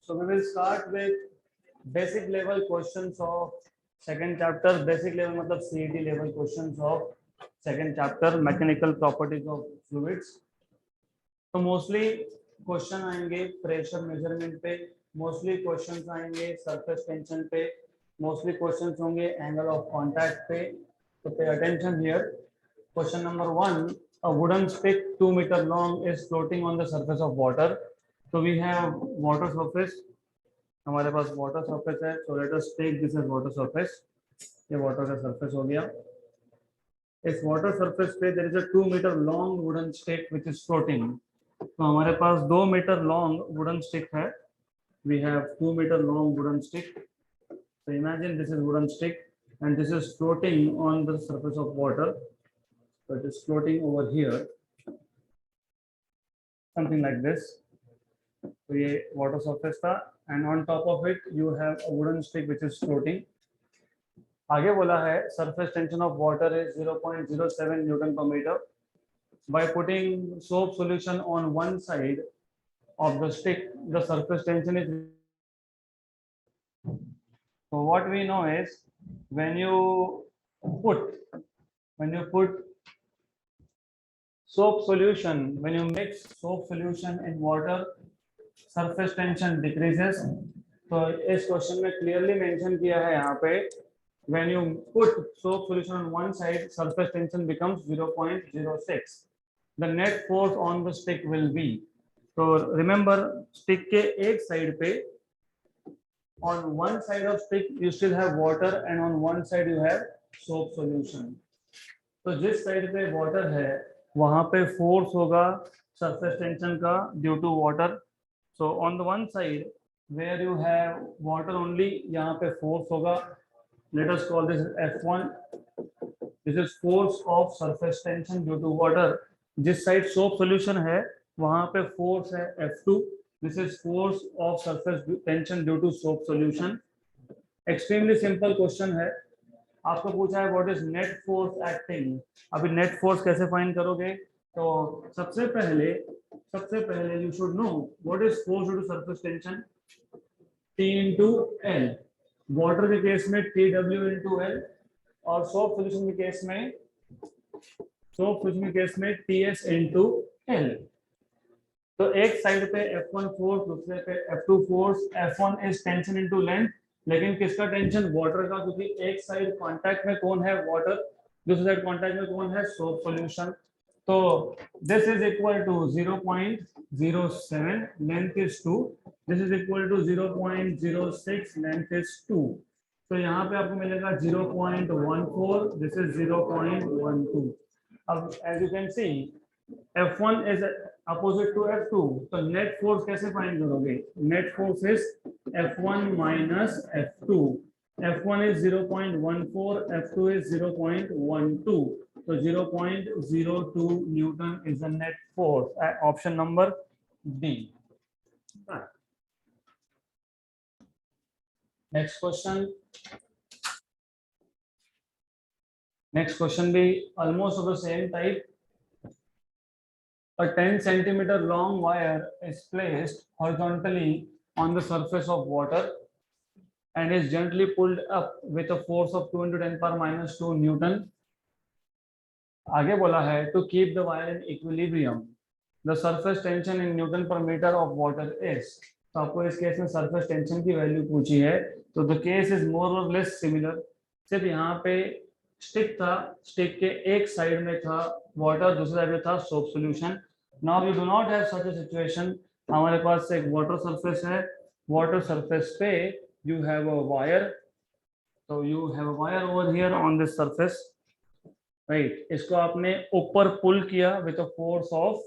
So we will start with basic level questions of second chapter. Basic level मतलब CET level questions of second chapter mechanical properties of fluids. तो mostly question आएंगे pressure measurement पे, mostly questions आएंगे surface tension पे, mostly questions होंगे angle of contact पे. तो pay attention here. Question number 1, a wooden stick 2 meter long is floating on the surface of water. So we have water surface, हमारे पास water surface है. So let us take this as water surface. ये water का surface हो गया. इस water surface पे there is a 2 metre long wooden stick which is floating. तो हमारे पास 2 मीटर लॉन्ग वुडन स्टिक है. We have 2 metre long wooden stick. So imagine this is wooden stick and this is floating on the surface of water. So it is floating over here, something like this. So ये water surface था and on top of it you have a wooden stick which is floating. आगे बोला है surface tension of water is 0.07 Newton per meter. By putting soap solution on one side of the stick, the surface tension is. So what we know is when you put soap solution, when you mix soap solution in water, surface tension decreases. तो इस question में clearly mention किया है यहाँ पे when you put soap solution on one side, surface tension becomes 0.06. The net force on the stick will be. तो remember stick के एक साइड पे, on one side of stick you still have water and on one side you have soap solution. तो जिस side पे water है वहां पे फोर्स होगा सरफेस टेंशन का due to water. So on the one side where you have water only, यहाँ पे फोर्स होगा. Let us call this F1. This is force of surface tension due to water. जिस side soap solution है वहां पे force है F2. This is force of surface tension due to soap solution. Extremely simple question है. आपको पूछा है what is net force acting. अभी नेट फोर्स कैसे फाइंड करोगे? तो सबसे पहले you should know what is force due to surface tension. T into L. Water के केस में TW into L और सोप सॉल्यूशन के केस में TS into L. तो एक साइड पे F1 फोर्स, दूसरे पे F2 force. F1 is tension into length, लेकिन किसका टेंशन? वाटर का, क्योंकि एक साइड कांटेक्ट में कौन है? वाटर. दूसरी साइड कांटेक्ट में कौन है? Soap solution. तो this is equal to 0.07, length is 2. This is equal to 0.06, length is 2. तो यहाँ पे आपको मिलेगा 0.14. This is 0.12. अब as you can see F1 is opposite to F2. तो नेट फोर्स कैसे फाइंड करोगे? Net force is F1 minus F2. F1 is 0.14, F2 is 0.12. So 0.02 Newton is the net force. Option number D. Next question. Next question be almost of the same type. A 10 centimeter long wire is placed horizontally on the surface of water and is gently pulled up with a force of 2 into 10 power minus 2 Newton. आगे बोला है to keep the wire in equilibrium. The surface tension in Newton per meter of water is. तो आपको इस case में surface tension की value पूछी है. तो the case is more or less similar. सिर्फ यहाँ पे स्टिक था, स्टिक के एक साइड में था वाटर, दूसरी साइड में था soap solution. Now you do not have such a situation. हमारे पास एक वाटर सरफेस है. वाटर सरफेस पे यू हैव अ वायर. तो you have a wire over here on this surface, right. इसको आपने ऊपर पुल किया with a force of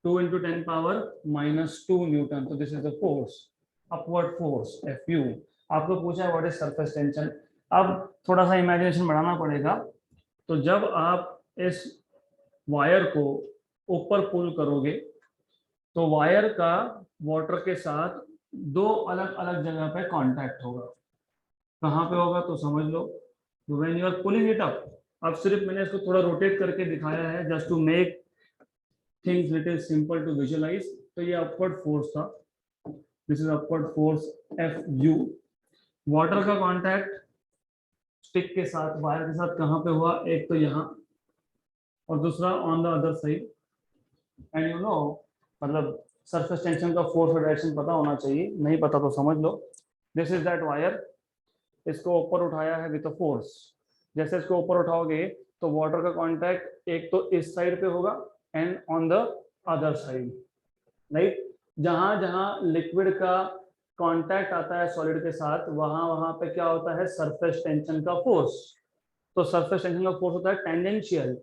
2 into 10 power minus 2 newton. तो this is the force, upward force Fu. आपको पूछा है व्हाट इज सरफेस टेंशन. अब थोड़ा सा इमेजिनेशन बढ़ाना पड़ेगा. तो जब आप इस वायर को ऊपर पुल करोगे तो वायर का वाटर के साथ दो अलग अलग जगह पे कांटेक्ट होगा. कहाँ पे होगा तो समझ लो. When you are pulling it up, अब सिर्फ मैंने इसको थोड़ा रोटेट करके दिखाया है just to make things little simple to visualise. तो ये अपवर्ड फोर्स था. This is upward force F U. Water का कांटेक्ट स्टिक के साथ, वायर के साथ कहाँ पे हुआ, एक तो यहाँ और दूसरा on the other side. And you know, मतलब सरफेस टेंशन का फोर्स और डायरेक्शन पता होना चाहिए, नहीं पता तो समझ लो। दिस इज दैट वायर, इसको ऊपर उठाया है विद फोर्स। जैसे इसको ऊपर उठाओगे तो वाटर का कांटेक्ट एक तो इस साइड पे होगा and on the other side, right. जहां जहां लिक्विड का कांटेक्ट आता है सॉलिड के साथ, वहां वहां पे क्या होता है, सरफेस टेंशन का फोर्स। तो सरफेस टेंशन का फोर्स होता है टेंजेंशियल।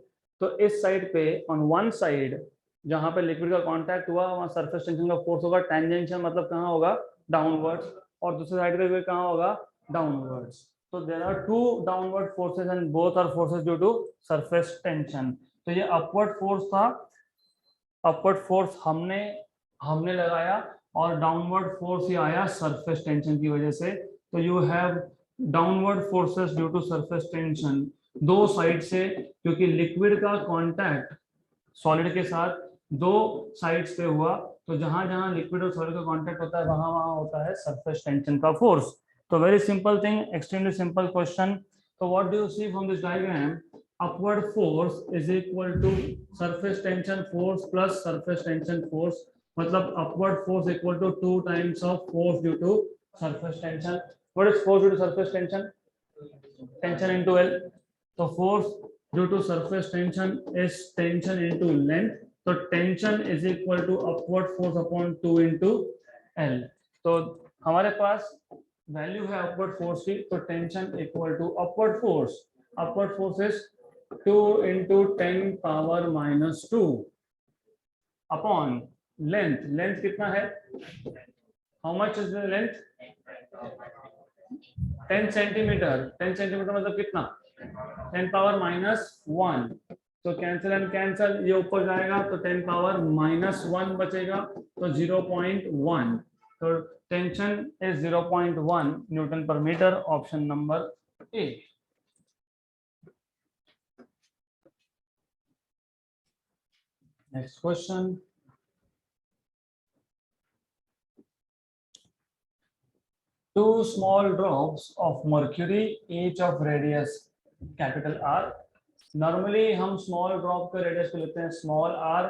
तो इस साइड पे ऑन वन साइड जहां पे लिक्विड का कांटेक्ट हुआ, वहां सरफेस टेंशन का फोर्स होगा टेंजेंशियल, मतलब कहाँ होगा, डाउनवर्ड्स। और दूसरी साइड पे कहाँ होगा, डाउनवर्ड्स। तो there are two downward forces and both are forces due to surface tension. तो ये अपवर्ड फोर्स था, अपवर्ड फोर्स हमने हमने लगाया, और डाउनवर्ड फोर्स ये आया सरफेस टेंशन की वजह से। तो you have downward forces due to surface tension दो साइड से, क्योंकि लिक्विड का कांटेक्ट सॉलिड के साथ दो साइड्स पे हुआ। तो जहां जहां लिक्विड और सॉलिड का कांटेक्ट होता है, वहां वहां होता है सरफेस टेंशन का फोर्स। तो very simple thing, extremely simple question. तो what do you see from this diagram, upward force is equal to surface tension force plus surface tension force, मतलब upward force equal to 2 times of force due to surface tension. What is force due to surface tension? Tension into L. So force due to surface tension is tension into length. So tension is equal to upward force upon 2 into L. तो हमारे पास value है upward force की, तो tension equal to upward force, upward force is 2 into 10 power minus 2 upon length. Length कितना है, how much is the length, 10 centimetre. 10 centimetre मतलब कितना, 10 पावर माइनस 1। तो कैंसिल एंड कैंसिल, ये ऊपर जाएगा तो 10 पावर माइनस 1 बचेगा, तो 0.1। तो tension is 0.1 newton per metre, option number A. Next question. Two small drops of mercury, each of radius capital R. Normally हम small drop का radius को लेते हैं small r,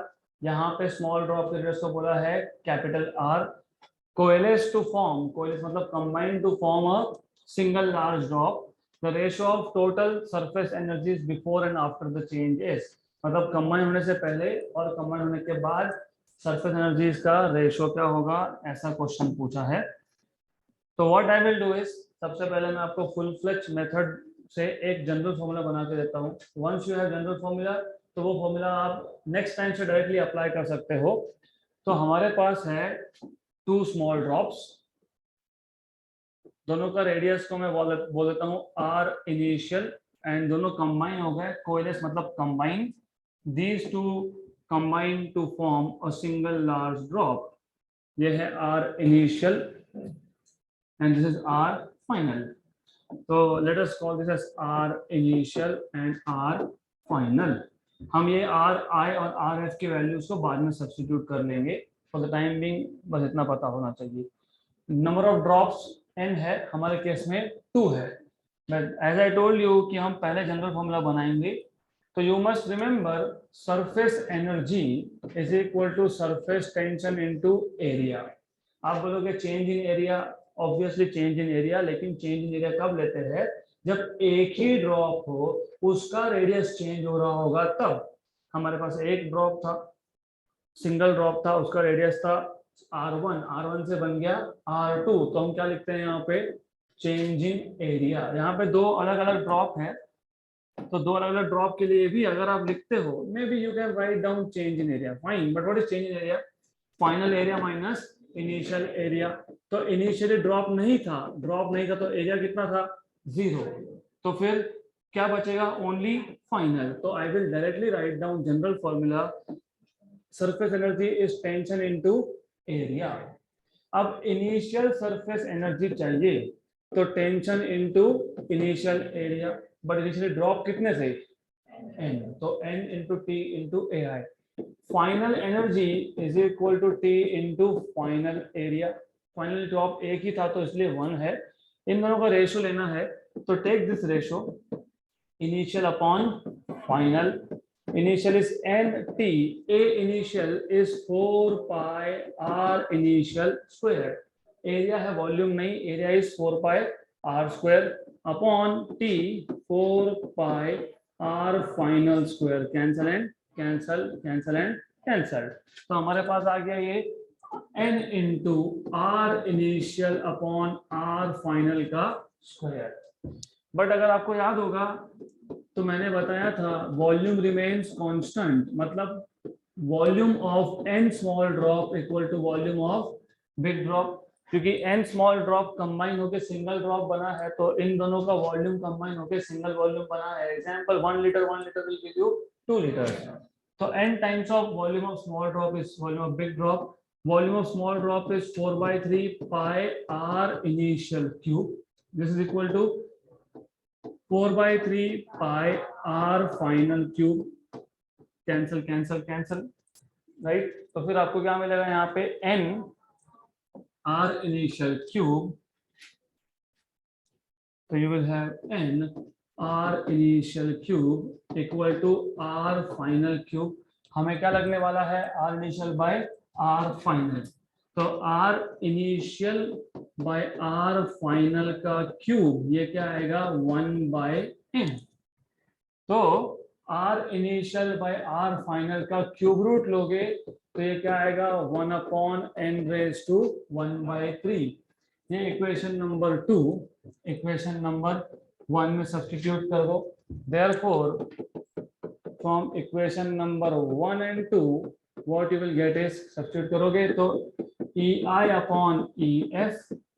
यहाँ पे small drop के radius को बोला है capital R. Coalesce to form, coalesce मतलब combine to form a single large drop. The ratio of total surface energies before and after the change is, मतलब कंबाइन होने से पहले और कंबाइन होने के बाद सरफेस एनर्जीज का रेशियो क्या होगा, ऐसा क्वेश्चन पूछा है। तो what I will do is, सबसे पहले मैं आपको फुल फ्लेज मेथड से एक जनरल फॉर्मूला बना के देता हूँ। Once you have general formula, तो वो फॉर्मूला आप नेक्स्ट टाइम से डायरेक्टली अप्लाई कर सकते हो। तो हमारे पास है टू स्मॉल ड्रॉप्स, दोनों का रेडियस को मैं बोल देता हूँ आर इनिशियल, एंड दोनों कंबाइन हो गए, कोएलेस मतलब combine, these two combine to form a single large drop. ये है R initial and this is R final. So let us call this as R initial and R final. हम ये R I और R F की values को बाद में substitute कर लेंगे, फॉर द टाइम बीइंग बस इतना पता होना चाहिए। नंबर ऑफ ड्रॉप्स n है, हमारे केस में 2 है। एज आई टोल्ड यू कि हम पहले जनरल फॉर्मूला बनाएंगे, तो you must remember surface energy is equal to surface tension into area. आप बोलोगे change in area, obviously change in area, लेकिन चेंज इन एरिया कब लेते हैं, जब एक ही ड्रॉप हो, उसका रेडियस चेंज हो रहा होगा तब। हमारे पास एक ड्रॉप था, सिंगल ड्रॉप था, उसका रेडियस था R1, R1 से बन गया R2, तो हम क्या लिखते हैं यहाँ पे, चेंज इन एरिया। यहाँ पे दो अलग अलग ड्रॉप है, तो दो अलग अलग ड्रॉप के लिए भी अगर आप लिखते हो, may be you can write down change in area, fine, but what is change in area, final area minus initial area. तो इनिशियली ड्रॉप नहीं था, ड्रॉप नहीं था तो एरिया कितना था, 0। तो फिर क्या बचेगा, ओनली फाइनल। तो I will directly write down general formula, surface energy is tension into area. अब इनिशियल सरफेस एनर्जी चाहिए, तो tension into initial area, but initially drop कितने से, n, तो n into T into A I. Final energy is equal to T into final area. Final drop एक ही था तो इसलिए 1 है। इन दोनों का रेशो लेना है तो take this ratio initial upon final. Initial is nt. A initial is 4 pi r initial square. Area है वॉल्यूम नहीं, area is 4 pi r square upon t 4 pi r final square. Cancel and cancel, cancel and cancel. तो हमारे पास आ गया ये n into r initial upon r final का square. But अगर आपको याद होगा तो मैंने बताया था वॉल्यूम रिमेन्स कांस्टेंट, मतलब volume of n small drop equal to volume of big drop. क्योंकि एन स्मॉल ड्रॉप कंबाइन होकर सिंगल ड्रॉप बना है तो इन दोनों का वॉल्यूम कंबाइन होकर सिंगल वॉल्यूम बना है। Example 1 litre will give you 2 litre. तो n times of volume of small drop is volume of big drop. Volume of small drop is 4/3 pi r initial cube. This is equal to 4/3 pi r final cube. Cancel cancel cancel, right. तो फिर आपको क्या मिलेगा यहाँ पे n r initial cube, तो you will have n r initial cube equal to r final cube। हमें क्या लगने वाला है r initial by r final, तो r initial by r final का क्यूब ये क्या आएगा 1/n। तो r initial by r final का क्यूब रूट लोगे तो ये क्या आएगा 1/n raised to 1/3। ये इक्वेशन नंबर 2। इक्वेशन नंबर 1 में सब्स्टिट्यूट कर दो। Therefore from equation number 1 and 2 what you will get is, substitute करोगे तो EI upon EF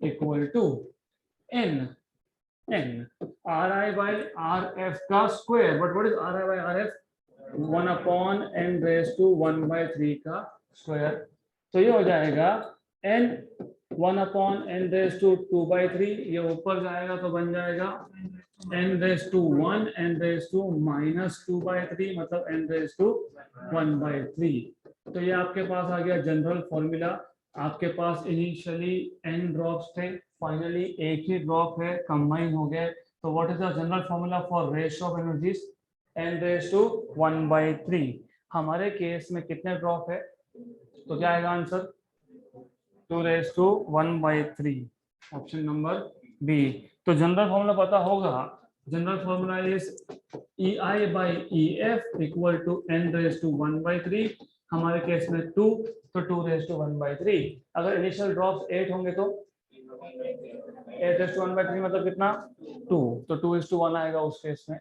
equal to n RI by RF का square. But what is RI by RF? 1/n raised to 1/3 का square. तो ये हो जाएगा n 1/n raised to 2/3, ये ऊपर जाएगा तो बन जाएगा n raised to 1 n raised to -2/3, मतलब n raised to 1/3। तो ये आपके पास आ गया जनरल फॉर्मूला। आपके पास इनिशियली n ड्रॉप्स थे, फाइनली एक ही ड्रॉप है, कंबाइन हो गए। तो what is the general formula for ratio of energies? n raised to 1/3। हमारे केस में कितने ड्रॉप है तो क्या आएगा answer? 2 raised to 1/3, option number B. तो जनरल फॉर्मूला पता होगा। General formula is EI by EF equal to n raised to 1/3। हमारे केस में 2, तो 2 raised to 1/3। अगर इनिशियल ड्रॉप्स 8 होंगे तो 8 raised to 1/3 मतलब कितना? 2, तो 2:1 आएगा उस केस में।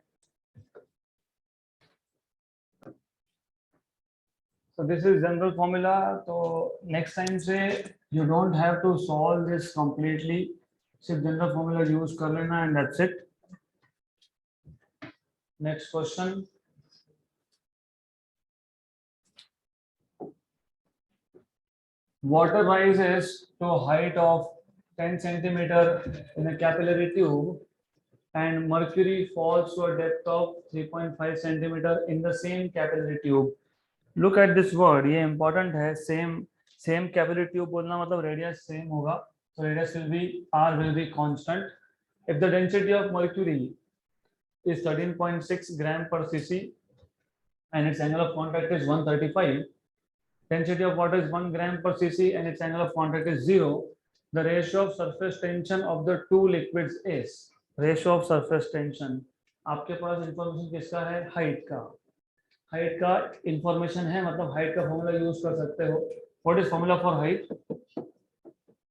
So this is general formula। तो नेक्स्ट टाइम से you don't have to solve this completely, सिर्फ जनरल फॉर्मूला यूज कर लेना and that's it. Next question, water rises to a height of 10 centimeter in a capillary tube and mercury falls to a depth of 3.5 centimeter in the same capillary tube। Look at this word, ये important है। same capillary tube बोलना मतलब radius same होगा, so radius will be r will be constant। if the density of mercury is 13.6 gram per cc and its angle of contact is 135, density of water is 1 gram per cc and its angle of contact is 0, the ratio of surface tension of the two liquids is। ratio of surface tension, आपके पास information किसका है? Height का। Height का information है, मतलब height का formula use कर सकते हो। What is formula for height?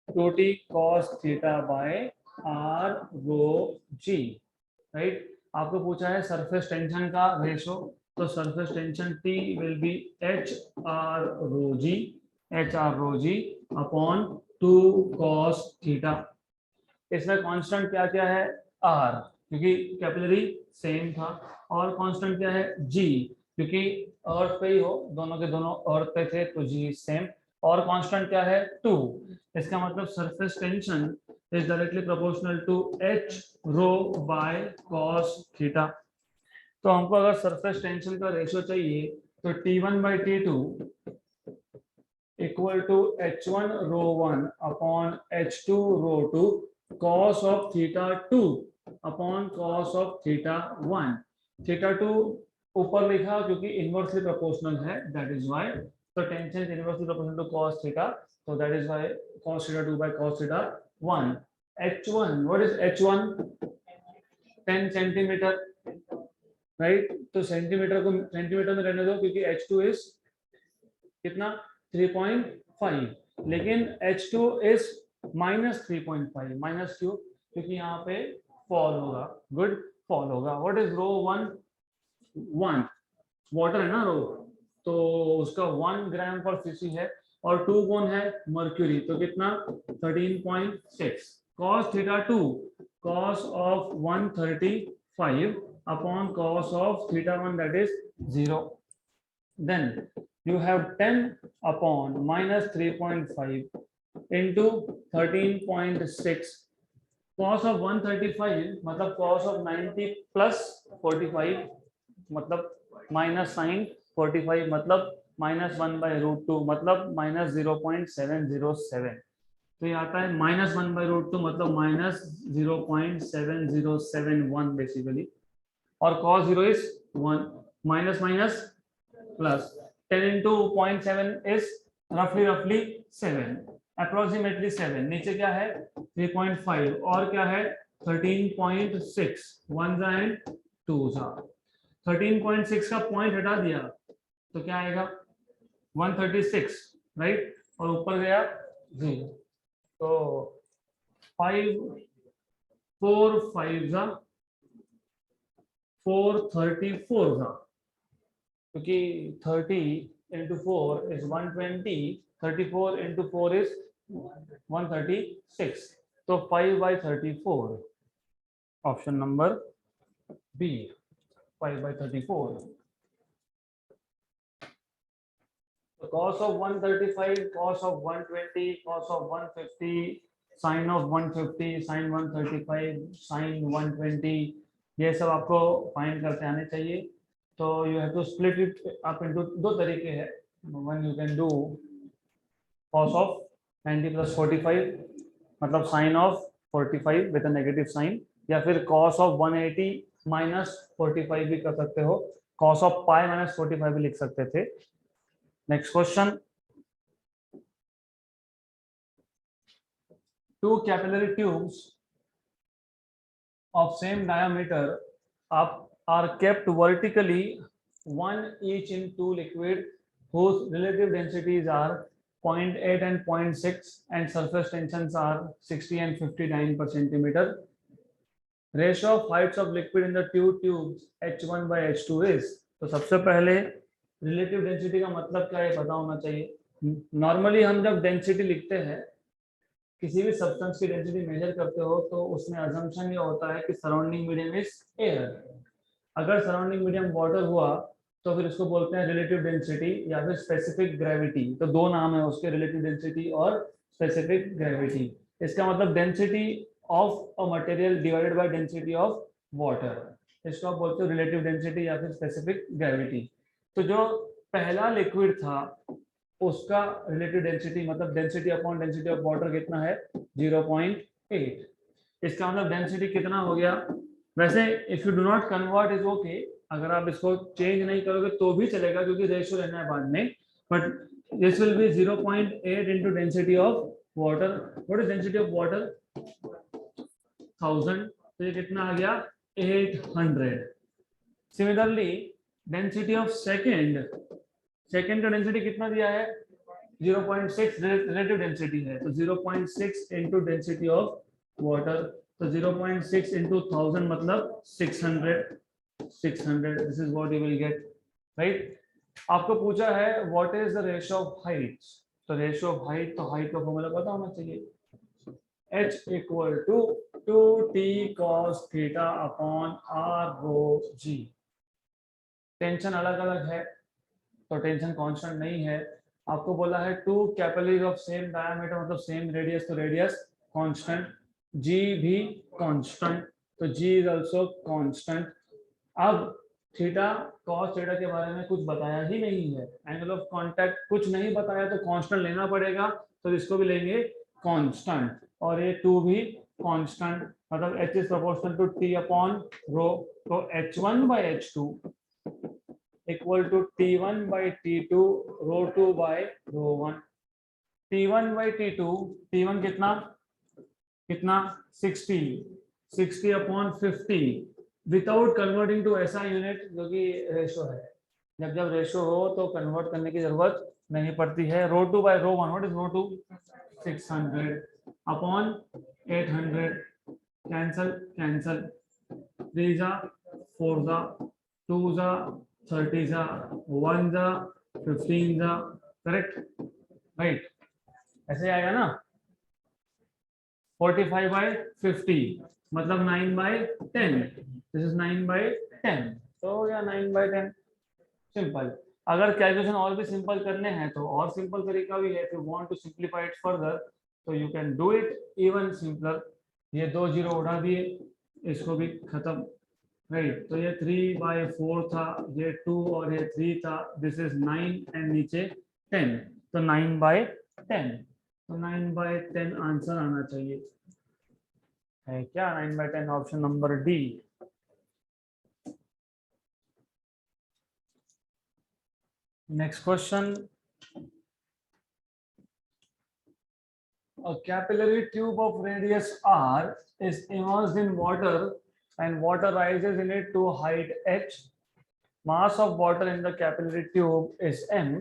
2t cos theta by r rho g, right. आपको पूछा है सरफेस टेंशन का रेशो, तो surface tension T will be HR rho g upon 2 cos theta. इसमें कांस्टेंट क्या क्या है? R, क्योंकि कैपिलरी सेम था, और कांस्टेंट क्या है? G, क्योंकि अर्थ पे ही हो, दोनों के दोनों अर्थ पे थे तो G सेम, और कांस्टेंट क्या है? 2। इसका मतलब surface tension is directly proportional to H rho by cos theta. तो हमको अगर सरफेस टेंशन का रेशियो चाहिए तो T1/T2 equal to h1 ρ1 upon h2 ρ2 cos of theta 2 upon cos of theta 1. Theta 2 ऊपर लिखा क्योंकि इनवर्सली प्रोपोर्शनल है, दैट इज व्हाई. तो tension is inversely proportional to cos theta, so that is why cos theta 2 by cos theta 1. h1, what is h1? 10 centimetre, right. तो centimetre को centimetre में रहने दो क्योंकि h2 इज कितना 3.5, लेकिन h2 इज -3.5. माइनस क्यों? क्योंकि यहाँ पे फॉल होगा. गुड, फॉल होगा. What is rho 1? 1 वाटर है ना रो, तो उसका 1 ग्राम पर सीसी है, और 2 कौन है? मर्क्यूरी. तो कितना 13.6. cos theta 2 cos of 135 upon cos of theta 1, that is 0. Then you have 10 upon minus 3.5 into 13.6. cos of 135 मतलब cos of 90 plus 45 मतलब माइनस साइन 45 मतलब -1/√2 मतलब -0.707. तो ये आता है -1/√2 मतलब -0.7071 बेसिकली. और cos 0 is 1, minus minus plus. 10 into 0.7 is roughly 7, approximately 7. नीचे क्या है 3.5 और क्या है 13.6. 1 and 2 जा. 13.6 का पॉइंट हटा दिया तो क्या आएगा 136, राइट. और ऊपर गया 0. तो 5 4 5 जा 434 जा, क्योंकि 30 into 4 is 120, 34 into 4 is 136. तो 5/34, option number B, 5/34. So cos of 135, cos of 120, cos of 150, sin of 150, sin 135, sin 120, ये सब आपको फाइंड करते आने चाहिए. तो you have to split it up into, दो तरीके हैं. One you can do cos of 90 plus 45 मतलब sin of 45 with a negative sign, या फिर cos of 180 minus 45 भी कर सकते हो. cos of pi minus 45 भी लिख सकते थे. Next question. Two capillary tubes of same diameter are kept vertically, one each in two liquid whose relative densities are 0.8 and 0.6 and surface tensions are 60 and 59 per centimeter. Ratio of heights of liquid in the two tubes h1 by h2 is. तो सबसे पहले relative density का मतलब क्या है पता होना चाहिए. नॉर्मली हम जब डेंसिटी लिखते हैं, किसी भी सब्सटेंस की डेंसिटी मेजर करते हो, तो उसमें अजम्पशन ये होता है कि सराउंडिंग मीडियम इज एयर. अगर सराउंडिंग मीडियम वाटर हुआ तो फिर इसको बोलते हैं रिलेटिव डेंसिटी या फिर स्पेसिफिक ग्रेविटी. तो दो नाम है उसके, रिलेटिव डेंसिटी और स्पेसिफिक ग्रेविटी. इसका मतलब density of a material divided by density of water, इसको आप बोलते हो रिलेटिव डेंसिटी या फिर स्पेसिफिक ग्रेविटी. तो जो पहला लिक्विड था उसका रिलेटिव डेंसिटी मतलब density upon density of water कितना है 0.8. इसका मतलब डेंसिटी कितना हो गया. वैसे if you do not convert is okay, अगर आप इसको चेंज नहीं करोगे तो भी चलेगा क्योंकि रेशियो रहना है बाद में. But this will be 0.8 into density of water. What is density of water 1000, तो ये कितना आ गया 800. सिमिलरली डेंसिटी ऑफ सेकंड का डेंसिटी कितना दिया है 0.6, रिलेटिव डेंसिटी है. तो 0.6 into डेंसिटी ऑफ वाटर, तो 0.6 into 1000 मतलब 600. This is what you will gate, right. आपको पूछा है what is the ratio of Heights. तो रेशियो ऑफ हाइट, तो हाइट का फॉर्मूला पता होना चाहिए. h equal to 2t cos theta upon r rho g. Tension अलग अलग है तो टेंशन कांस्टेंट नहीं है. आपको बोला है two capillaries of same diameter मतलब सेम रेडियस, तो रेडियस कांस्टेंट, g भी कांस्टेंट, तो g इज आल्सो कांस्टेंट. अब थीटा कॉस थीटा के बारे में कुछ बताया ही नहीं है, एंगल ऑफ कांटेक्ट कुछ नहीं बताया, तो कांस्टेंट लेना पड़ेगा, तो इसको भी लेंगे कांस्टेंट, और ये 2 भी कांस्टेंट, मतलब h is proportional to t upon rho, तो h1 by h2 equal to t1 by t2 rho 2 by rho 1, t1 by t2, t1 कितना कितना 60 अपॉन 50 विदाउट कन्वर्टिंग टू ऐसा यूनिट जो कि रेशो है, जब जब रेशो हो तो कन्वर्ट करने की जरूरत नहीं पड़ती है। Rho 2 by rho 1, what is rho 2 600 upon 800, cancel cancel, 3 जा 4 जा 2 जा 30 जा 1 जा 15 जा, करेक्ट राइट, ऐसे आएगा ना। 45 by 50 मतलब 9 by 10, दिस इज 9 by 10, तो या 9 by 10 सिंपल। अगर कैलकुलेशन और भी सिंपल करने हैं तो और सिंपल तरीका भी है, if you want to simplify it further तो you can do it even simpler। ये 2 जीरो उड़ा दिए, इसको भी खत्म, राइट, तो ये 3 by 4 था, ये 2 और ये 3 था, दिस इज 9 एंड नीचे 10, तो 9 by 10, तो 9 by 10 आंसर आना चाहिए, है क्या 9 by 10, option number D. Next question, a capillary tube of radius r is immersed in water and water rises in it to height h. Mass of water in the capillary tube is m.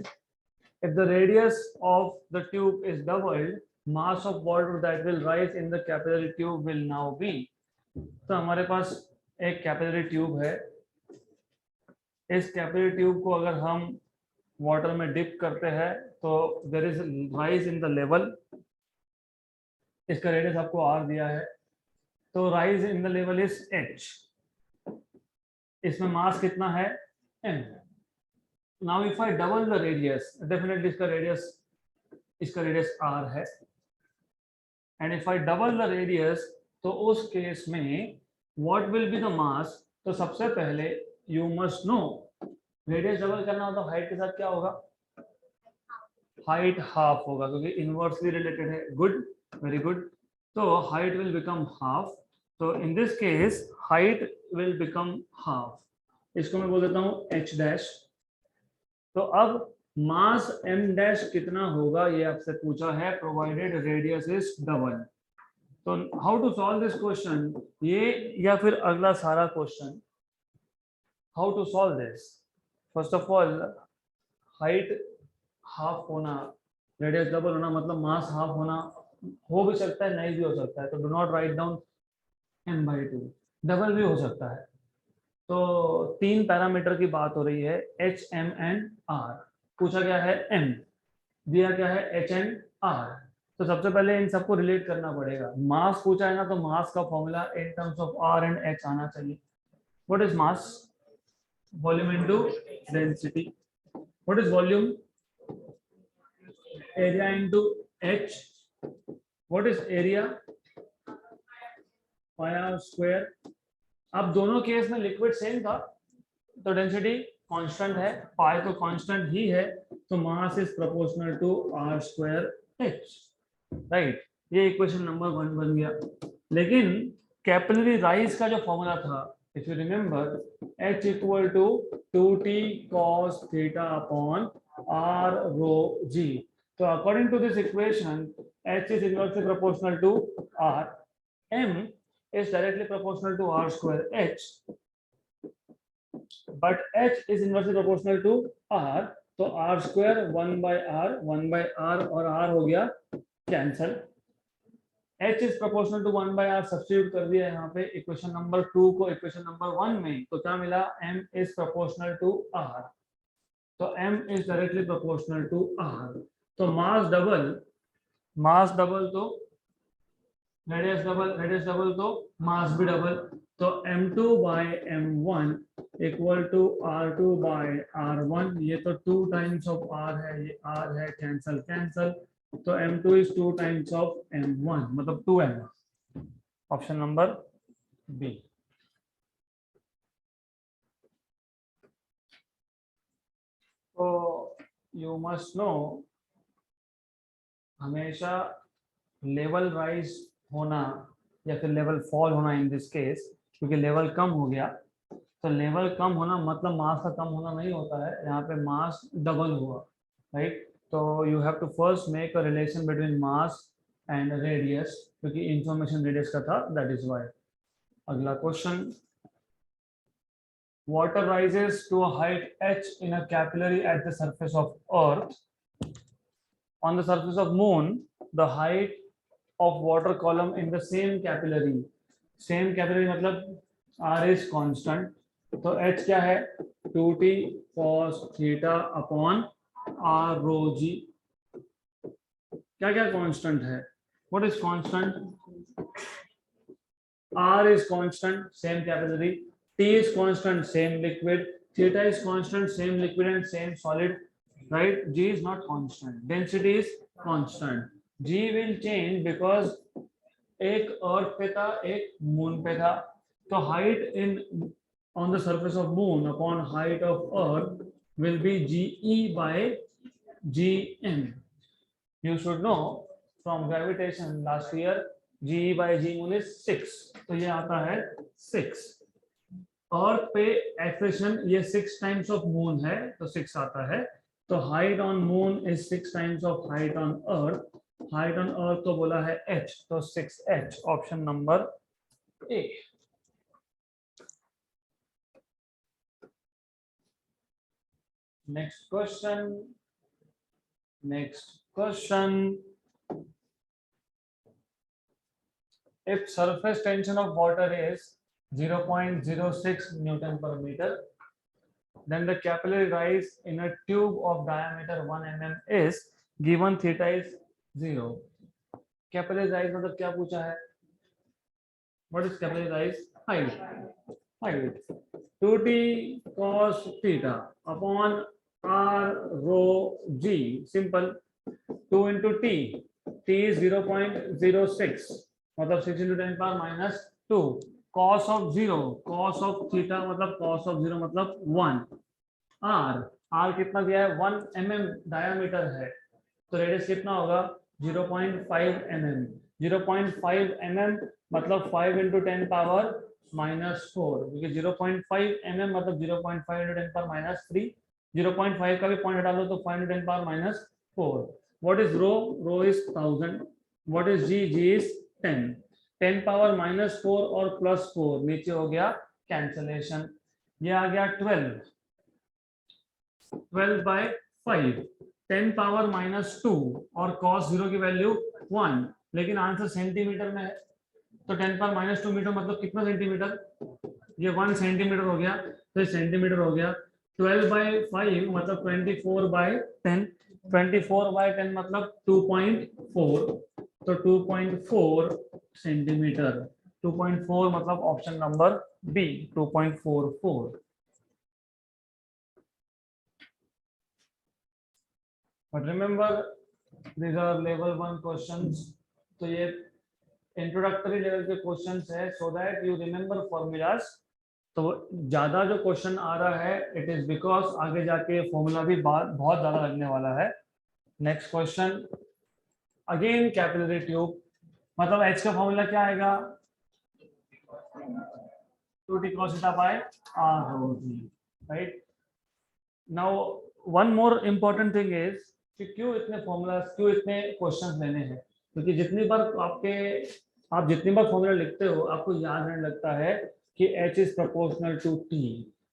If the radius of the tube is doubled, mass of water that will rise in the capillary tube will now be। तो हमारे पास एक capillary tube है, इस capillary tube को अगर हम water में डिप करते हैं तो there is rise in the level, इसका रेडियस आपको आर दिया है, तो rise in the level is h, इसमें मास कितना है m। Now if I double the radius, definitely इसका रेडियस r है, and if I double the radius तो उस केस में what will be the mass. तो सबसे पहले you must know, radius double करना हो तो हाइट के साथ क्या होगा, हाइट हाफ होगा, क्योंकि इनवर्सली रिलेटेड है, गुड वेरी गुड, तो हाइट विल बिकम हाफ, तो इन this case height will become half, इसको मैं बोल देता हूं h डैश। तो अब मास m डैश कितना होगा ये आपसे पूछा है, प्रोवाइडेड रेडियस इज डबल। तो how to solve this question, ये या फिर अगला सारा question, how to solve this, first of all height half होना, रेडियस डबल होना, मतलब मास हाफ होना, हो भी सकता है नहीं भी हो सकता है, तो do not write down m/2, double भी हो सकता है। तो 3 पैरामीटर की बात हो रही है, h, m एंड r, पूछा गया है m, दिया क्या है h एंड r, तो सबसे पहले इन सबको रिलेट करना पड़ेगा। मास पूछा है ना, तो मास का formula in terms of r and h आना चाहिए। What is mass, volume into density, what is volume, area into h, what is area, pi R square. अब दोनों केस में लिक्विड सेम था, तो डेंसिटी कांस्टेंट है, पाई तो कांस्टेंट ही है, तो mass is proportional to r square h, right, ये इक्वेशन नंबर 1 बन गया। लेकिन कैपिलरी राइज का जो फॉर्मूला था, if you remember, h equal to 2t cos theta upon r rho g, तो according to this equation h is inversely proportional to r, m is directly proportional to r square h, but h is inversely proportional to r, तो r square 1 by r और r हो गया cancel, h is proportional to 1 by r substitute कर दिया यहाँ पे equation number 2 को equation number 1 में, तो क्या मिला, m is proportional to r, तो m is directly proportional to r, तो मास डबल तो रेडियस डबल तो मास भी डबल, तो m2 by m1 equal to r2 by r1, ये तो 2 टाइम्स ऑफ r है, ये r है, कैंसल कैंसल, तो m2 is 2 times of m1, मतलब 2m, option number B. you must know, हमेशा लेवल राइज होना या फिर लेवल फॉल होना इन दिस केस, क्योंकि लेवल कम हो गया, तो लेवल कम होना मतलब मास का कम होना नहीं होता है, यहाँ पे मास डबल हुआ, राइट। तो you have to first make a relation between mass and radius, क्योंकि इंफॉर्मेशन रेडियस का था, दैट इज वाई। अगला question, water rises to a height h in a capillary at the surface of earth. On the surface of moon, the height of water column in the same capillary मतलब r is constant, तो h क्या है 2t cos theta upon r rho g। क्या क्या constant है, what is constant? r is constant, same capillary, t is constant, same liquid, theta is constant, same liquid and same solid, right? G is not constant, density is constant, G will change because एक अर्थ पे था एक moon पे था, तो height in on the surface of moon upon height of earth will be GE by GM। You should know from gravitation last year GE by G moon is 6, तो ये आता है 6। अर्थ पे एक्सेशन ये 6 टाइम्स ऑफ मून है, तो 6 आता है, तो height on moon is 6 times of height on earth, height on earth तो बोला है h, तो 6h, option number A. Next question, if surface tension of water is 0.06 Newton per meter, then the capillary rise in a tube of diameter 1 mm is given theta is 0। Capillary rise मतलब क्या पूछा है, what is capillary rise? Height 2t cos theta upon r rho g, simple, 2 into t is 0.06 मतलब 6 into 10 power minus 2, cos of 0 cos of theta मतलब cos of 0 मतलब 1, r कितना दिया है 1 mm डायमीटर है, तो रेडियस कितना होगा 0.5 mm, 0.5 mm मतलब 5 into 10 power minus 4, क्योंकि 0.5 mm मतलब 0.5 into 10 power minus 3, 0.5 का भी पॉइंट हटा लो तो 5 into 10 power minus 4। What is rho? Rho is 1000। What is g? G is 10। 10 power minus 4 और plus 4 नीचे हो गया कैंसलेशन, ये आ गया 12 by 5, 10 पावर माइनस 2 और cos 0 की वैल्यू 1, लेकिन आंसर सेंटीमीटर में है, तो 10 पावर माइनस 2 मीटर मतलब कितना सेंटीमीटर, ये 1 सेंटीमीटर हो गया, तो ये सेंटीमीटर हो गया। 12 by 5 मतलब 24 by 10, 24 by 10 मतलब 2.4, तो 2.4 सेंटीमीटर, 2.4 मतलब option number B 2.44। But remember, these are level 1 questions, तो ये इंट्रोडक्टरी लेवल के क्वेश्चंस है, so that you remember formulas। तो ज्यादा जो क्वेश्चन आ रहा है इट इज बिकॉज आगे जाके फॉर्मूला भी बहुत ज्यादा लगने वाला है। Next question, again capillary tube, मतलब एच का फॉर्मूला क्या आएगा 2t cos theta by r rho g, right. Now one more important thing is कि क्यों इतने फॉर्मूलाज, क्यों इतने क्वेश्चंस लेने हैं, क्योंकि आप जितनी बार फॉर्मूला लिखते हो आपको याद रहने लगता है कि h is proportional to t,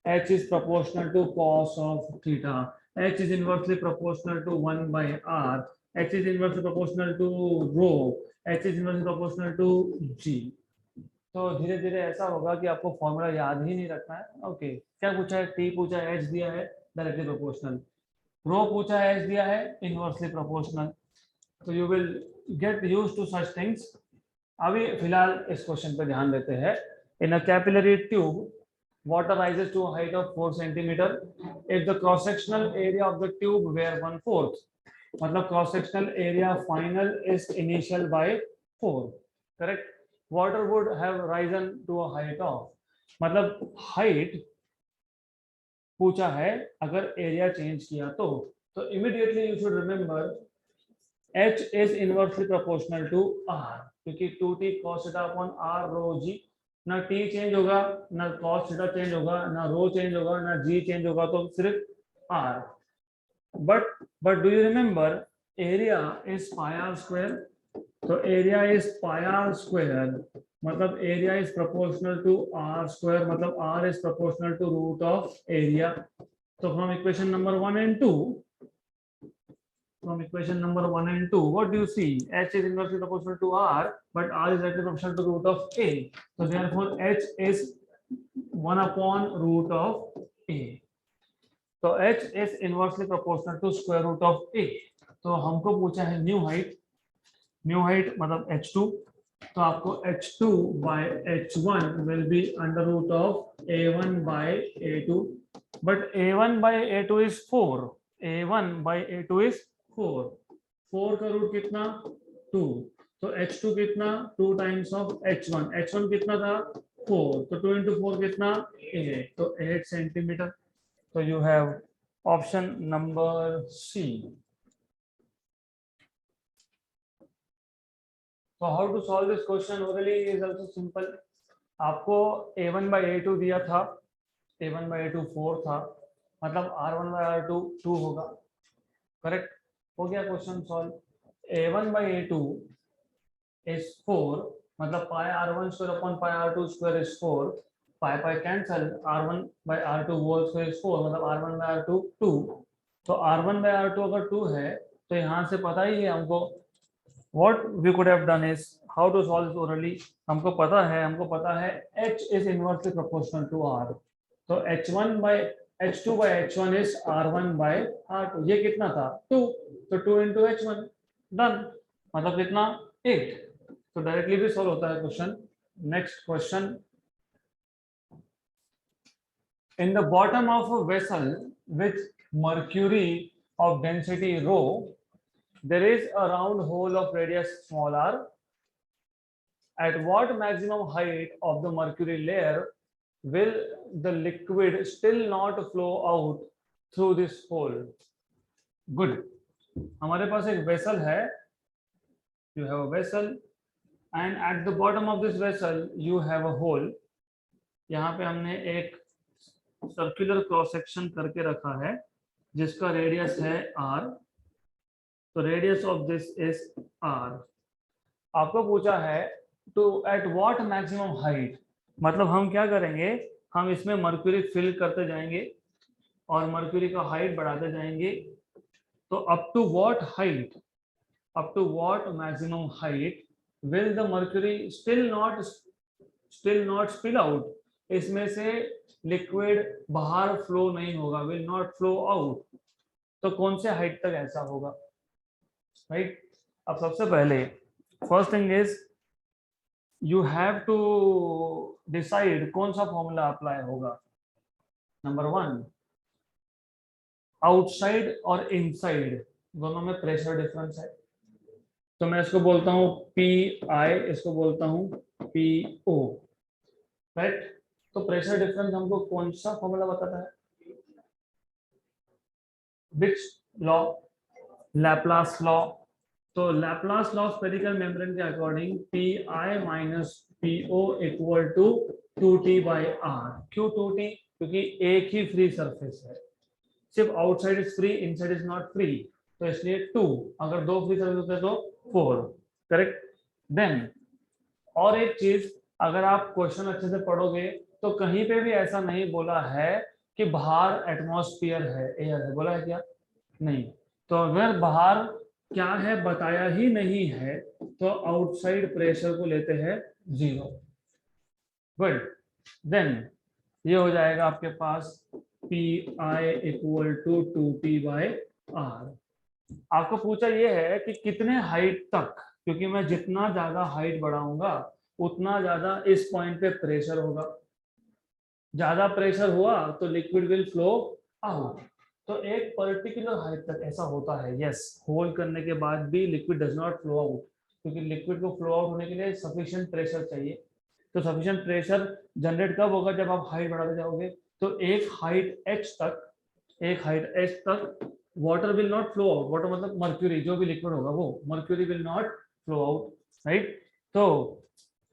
h is proportional to cos of theta, h is inversely proportional to 1 by r, h is inversely proportional to rho, h is inversely proportional to g। तो धीरे धीरे ऐसा होगा कि आपको formula याद ही नहीं रखना है। ओके, क्या पूछा है, t पूछा है, h दिया है डायरेक्टली प्रोपोर्शनल, रो पूछा है, h दिया है इनवर्सली प्रोपोर्शनल, तो you will get used to such things. अभी फिलहाल इस क्वेश्चन पे ध्यान देते हैं। In a capillary tube water rises to a height of 4 centimeter if the cross sectional area of the tube were 1/4, मतलब cross sectional area final is initial by 4, correct। water would have risen to a height of, मतलब height पूछा है, अगर area change किया तो तो immediately you should remember H is inversely proportional to R, क्योंकि 2t cos theta upon R rho g, ना t change होगा, ना cos theta चेंज होगा, ना rho चेंज होगा, ना g चेंज होगा, तो सिर्फ R. But do you remember area is pi r square? तो area is pi r square, मतलब area is proportional to R square, मतलब R is proportional to root of area. So from equation number 1 and 2, from equation number 1 and 2, what do you see? H is inversely proportional to R, but R is directly proportional to root of A. So therefore H is 1 upon root of A. So H is inversely proportional to square root of A. तो हमको पूछा है new height मतलब H2, तो आपको H2 by H1 will be under root of A1 by A2, but A1 by A2 is 4. A1 by A2 is 4. 4 का root कितना 2, तो H2 कितना 2 टाइम्स ऑफ H1. H1 कितना था 4, तो 2 into 4 कितना 8, तो 8 सेंटीमीटर. तो you have option number C. So how to solve this question orally is also simple. आपको A1 by A2 दिया था, A1 by A2 4 था, मतलब R1 by R2 2 होगा. करेक्ट हो गया question solve. A1 by A2 is 4, मतलब pi R1 square upon pi R2 square is 4. pi cancel, R1 by R2 whole square is 4, मतलब R1 by R2 2. तो R1 by R2 अगर 2 है तो यहाँ से पता ही है हमको. What we could have done is how to solve this orally. हमको पता है H is inversely proportional to R. तो H2 by H1 is R1 by R2. ये कितना था 2, तो 2 into H1 डन, मतलब कितना 8. तो डायरेक्टली भी सॉल्व होता है question. Next question. In the bottom of a vessel with mercury of density rho, there is a round hole of radius small r. At what maximum height of the mercury layer will the liquid still not flow out through this hole? Good. हमारे पास एक vessel है. You have a vessel, and at the bottom of this vessel you have a hole. यहाँ पे हमने एक circular cross section करके रखा है जिसका रेडियस है r. तो radius of this is r. आपको पूछा है to at what maximum height, मतलब हम क्या करेंगे, हम इसमें मर्क्यूरी फिल करते जाएंगे और मर्क्यूरी का हाइट बढ़ाते जाएंगे. तो up to what maximum height will the mercury still not spill out. इसमें से लिक्विड बाहर फ्लो नहीं होगा, विल नॉट फ्लो आउट. तो कौन से हाइट तक ऐसा होगा, राइट? अब सबसे पहले first thing is you have to decide कौन सा फॉर्मूला अप्लाई होगा. नंबर 1, आउटसाइड और इनसाइड दोनों में प्रेशर डिफरेंस है. तो मैं इसको बोलता हूं PI, इसको बोलता हूं PO, राइट? तो प्रेशर डिफरेंस हमको कौन सा फॉर्मूला बताता है? Which law? Laplace law. तो Laplace law of spherical membrane के according PI minus PO equal to 2T by R. क्यों 2T? क्योंकि एक ही फ्री सरफेस है, सिर्फ outside is free, inside is not free, तो इसलिए 2. अगर 2 फ्री सरफेस होते तो 4. करेक्ट. देन और एक चीज, अगर आप क्वेश्चन अच्छे से पढ़ोगे तो कहीं पे भी ऐसा नहीं बोला है कि बाहर एटमॉस्फेयर है, एयर है. बोला है क्या? नहीं. तो अगर बाहर क्या है बताया ही नहीं है तो आउटसाइड प्रेशर को लेते हैं 0. गुड. देन ये हो जाएगा आपके पास PI equal to 2T by R. आपको पूछा ये है कि कितने हाइट तक, क्योंकि मैं जितना ज्यादा हाइट बढ़ाऊंगा उतना ज्यादा इस पॉइंट पे प्रेशर होगा. ज्यादा प्रेशर हुआ तो लिक्विड विल फ्लो आउट. तो एक पर्टिकुलर हाइट तक ऐसा होता है. यस, होल्ड करने के बाद भी liquid does not flow out, क्योंकि लिक्विड को फ्लो आउट होने के लिए सफिशिएंट प्रेशर चाहिए. तो सफिशिएंट प्रेशर जनरेट कब होगा? जब आप हाइट बढ़ाते जाओगे. तो एक हाइट h तक water will not flow out, water मतलब मर्क्यूरी, जो भी लिक्विड होगा वो mercury will not flow out, right. तो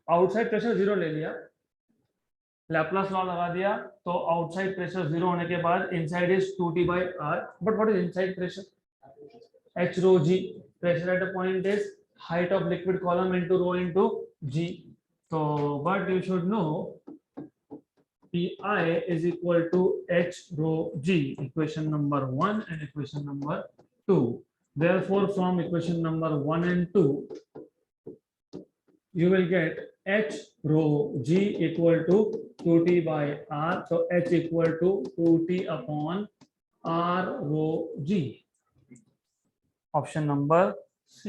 आउटसाइड प्रेशर जीरो ले लिया, लैप्लास लॉ लगा दिया, तो आउटसाइड प्रेशर जीरो होने के बाद inside is 2T/r, but what is inside pressure? h rho g, pressure at a point is height of liquid column into rho into g. So but you should know pi is equal to h rho g, equation number 1 and equation number 2. Therefore from equation number 1 and 2 you will get h rho g equal to 2T/r. So h equal to 2T upon r rho g. Option number C.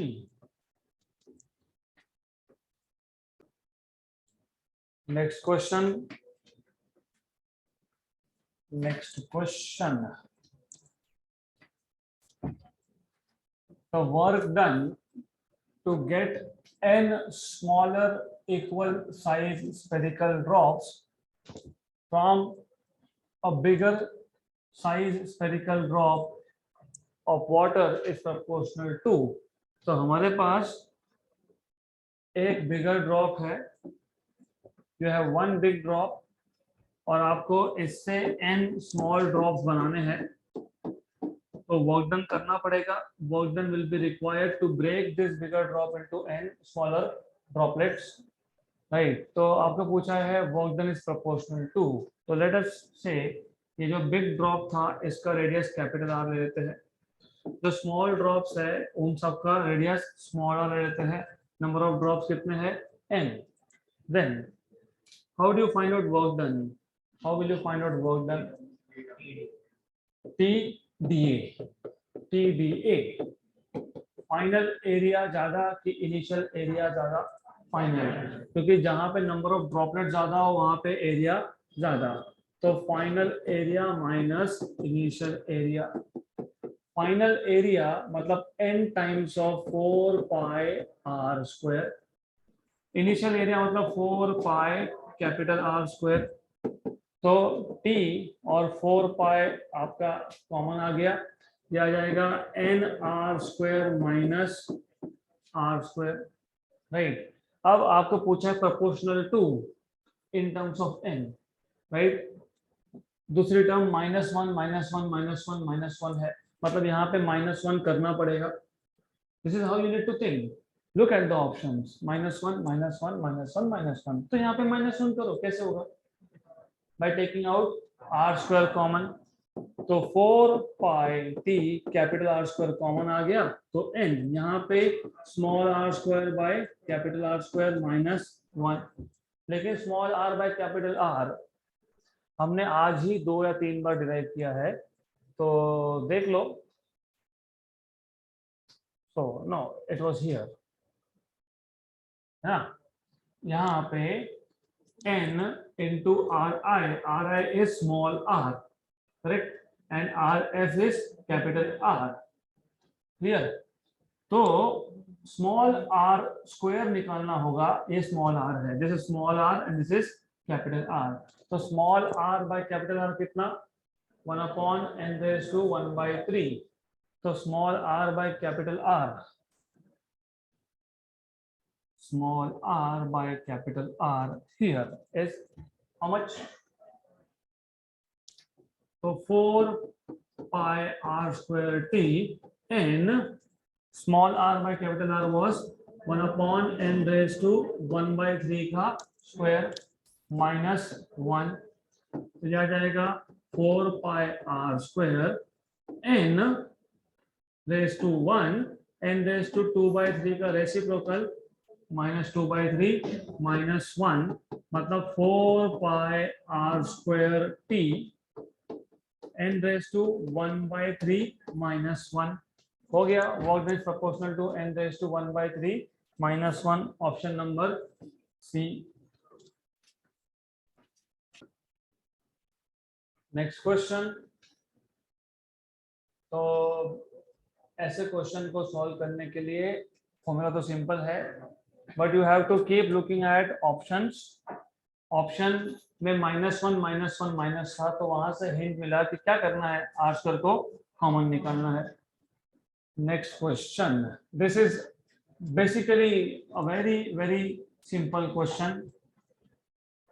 Next question. The work done to get n smaller equal size spherical drops from a bigger size spherical drop of water is proportional to. तो हमारे पास एक बिगर drop है, you have one big drop, और आपको इससे n small drops बनाने हैं, तो वर्क डन करना पड़ेगा. Work done will be required to break this bigger drop into n smaller droplets, right. तो आपको पूछा है work done is proportional to. तो लेट अस से ये जो बिग ड्रॉप था इसका रेडियस कैपिटल आर ले लेते हैं, जो स्मॉल ड्रॉप्स है उन सबका रेडियस स्मॉल आर ले लेते हैं. नंबर ऑफ ड्रॉप्स कितने हैं? n. Then how do you find out work done? How will you find out work done? TDA final area ज्यादा कि इनिशियल एरिया ज्यादा? फाइनल, क्योंकि जहां पे नंबर ऑफ ड्रॉपलेट ज्यादा हो वहां पे एरिया ज्यादा. तो final area minus initial area. Final area मतलब n times of 4 pi r square. Initial area मतलब 4 पाई कैपिटल R स्क्वायर. तो t और 4 पाई आपका कॉमन आ गया, यह आ जाएगा n r square minus r square, right. अब आपको पूछा है proportional to in terms of n, right. दूसरी टर्म -1 -1 -1 -1 है, मतलब यहाँ पे -1 करना पड़ेगा. This is how you need to think. Look at the options. -1 -1 -1 -1. तो यहाँ पे -1 करो, कैसे होगा? By taking out r square common. तो 4 pi t capital R square common आ गया, तो n यहाँ पे small r square by capital R square -1. लेकिन small r by capital R हमने आज ही 2 या 3 बार डिराइव किया है, तो देख लो. So no, it was here, है ना. यहाँ पे n into ri is small r, correct, and rf is capital R. Clear? तो स्मॉल r स्क्वायर निकालना होगा, ये स्मॉल r है, this is small r and this is capital R. तो small r by capital R कितना? 1 upon n raised to 1/3. तो small r by capital R, small r by capital R here is how much? So 4 pi r square t, and small r by capital R was 1 upon n raised to 1/3 का square minus 1. तो यह आ जाएगा 4 pi r square n raised to 1 n raised to 2/3 का reciprocal -2/3 -1, मतलब 4 pi r square t n raised to 1/3 -1 हो गया. Work is proportional to n raised to 1/3 -1. Option number C. Next question. तो ऐसे question को सॉल्व करने के लिए फॉर्मूला तो सिंपल है, but you have to keep looking at options. Option में -1 -1 माइनस था, तो वहां से हिंट मिला कि क्या करना है, R स्क्वायर को कॉमन निकालना है। Next question, this is basically a very very simple question,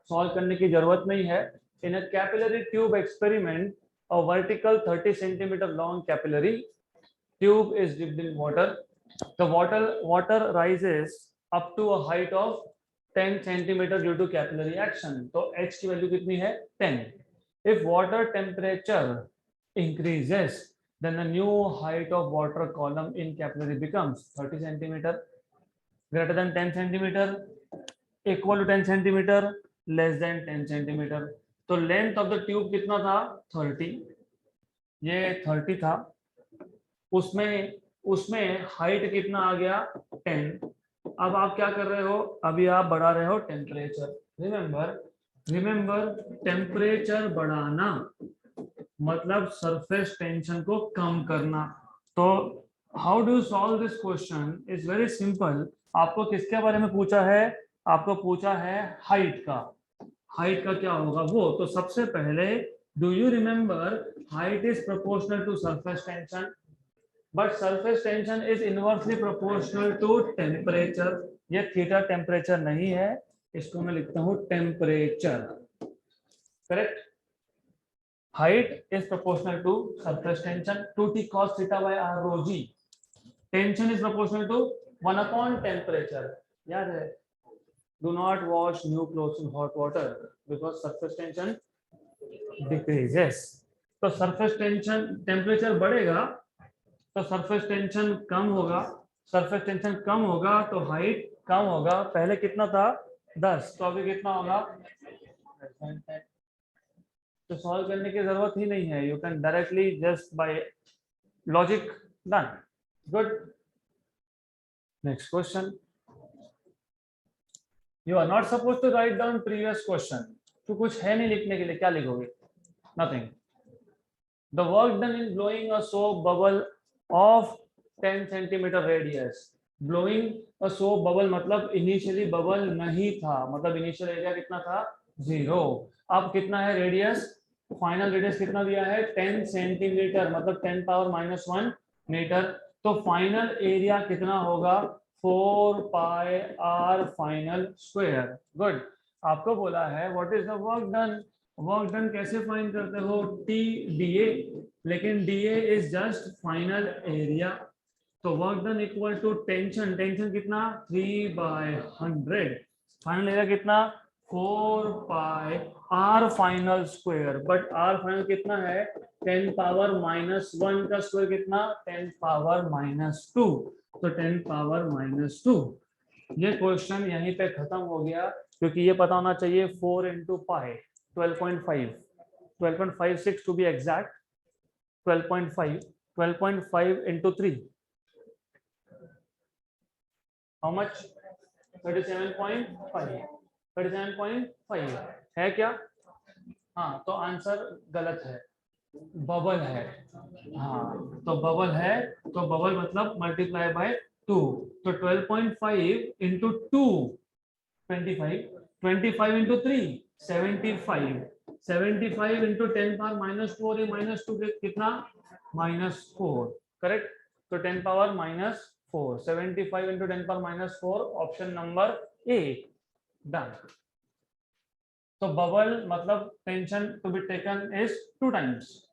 solve करने की जरूरत नहीं है। In a capillary tube experiment, a vertical 30 centimetre long capillary tube is dipped in water. The water rises up to a height of 10 centimeter due to capillary action. तो h की value कितनी है 10. If water temperature increases, then the new height of water column in capillary becomes 30 centimeter, greater than 10 centimeter, equal to 10 centimeter, less than 10 centimeter. तो length of the tube कितना था 30, ये 30 था, उसमें उसमें हाइट कितना आ गया 10। अब आप क्या कर रहे हो, अभी आप बढ़ा रहे हो टेम्परेचर। रिमेंबर टेम्परेचर बढ़ाना मतलब सरफेस टेंशन को कम करना। तो how do solve this question is very simple. आपको किसके बारे में पूछा है, आपको पूछा है हाइट का। हाइट का क्या होगा वो, तो सबसे पहले do you remember height is proportional to surface tension, but surface tension is inversely proportional to temperature. ये थीटा टेम्परेचर नहीं है, इसको मैं लिखता हूं temperature. Correct. Height is proportional to surface tension 2t cos theta by r rho g. Tension is proportional to 1 upon temperature. याद है, do not wash new clothes in hot water because surface tension decreases. तो surface tension temperature बढ़ेगा तो surface tension कम होगा, surface tension कम होगा तो height कम होगा। पहले कितना था 10, तो अभी कितना होगा। तो सॉल्व करने की जरूरत ही नहीं है, you can directly just by logic done. Good. Next question, you are not suppose to write down previous question. तो कुछ है नहीं लिखने के लिए, क्या लिखोगे, nothing. The work done in blowing a soap bubble of 10 centimeter radius. Blowing a soap bubble मतलब इनिशियली बबल नहीं था, मतलब इनिशियल एरिया कितना था 0। अब कितना है रेडियस, फाइनल रेडियस कितना दिया है 10 सेंटीमीटर, मतलब 10 पावर -1 मीटर। तो फाइनल एरिया कितना होगा 4 pi r final square. Good. आपको बोला है what is the work done. Work done कैसे फाइंड करते हो, टी डी ए, लेकिन dA is just final area. तो work done equal to tension, tension कितना 3/100, फाइनल एरिया कितना 4 pi r final square. But r final कितना है 10 power -1 का स्क्वायर कितना 10 पावर -2, तो 10 पावर -2। ये क्वेश्चन यहीं पे खत्म हो गया, क्योंकि ये पता होना चाहिए 4 into pi 12.56 to be exact. 12.5 into 3 how much 37.5 37.5 है क्या। हाँ, तो आंसर गलत है, बबल है। हाँ, तो बबल है, तो बबल मतलब मल्टीप्लाई बाय 2। तो 12.5 into 2 25, 25 into 3 75, 75 into 10 पावर -4 है, -2 कितना -4। करेक्ट। तो 10 power -4, 75 into 10 power -4, option number A done. तो बबल मतलब tension to be taken is 2 times।